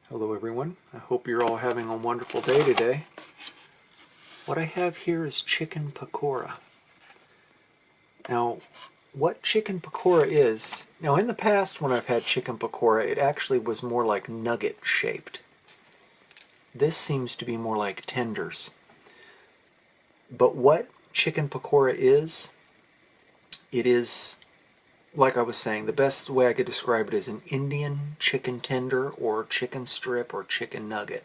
Hello everyone, I hope you're all having a wonderful day today. What I have here is chicken pakora. Now, what chicken pakora is, now in the past when I've had chicken pakora, it actually was more like nugget shaped. This seems to be more like tenders. But what chicken pakora is, it is, like I was saying, the best way I could describe it is an Indian chicken tender or chicken strip or chicken nugget.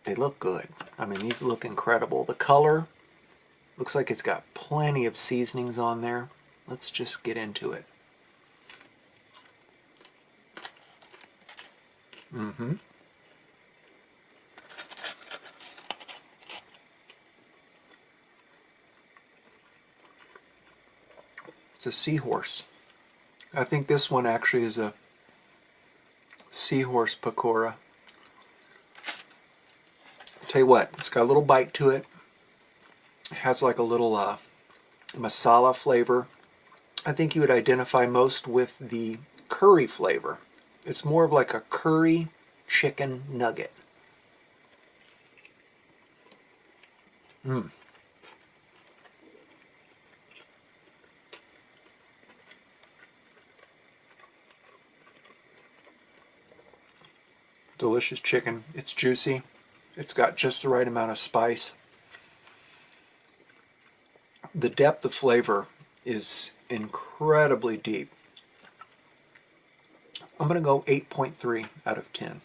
They look good. I mean, these look incredible. The color looks like it's got plenty of seasonings on there. Let's just get into it. It's a seahorse. I think this one actually is a seahorse pakora. Tell you what, it's got a little bite to it. It has like a little masala flavor. I think you would identify most with the curry flavor. It's more of like a curry chicken nugget. Delicious chicken. It's juicy. It's got just the right amount of spice. The depth of flavor is incredibly deep. I'm going to go 8.3 out of 10.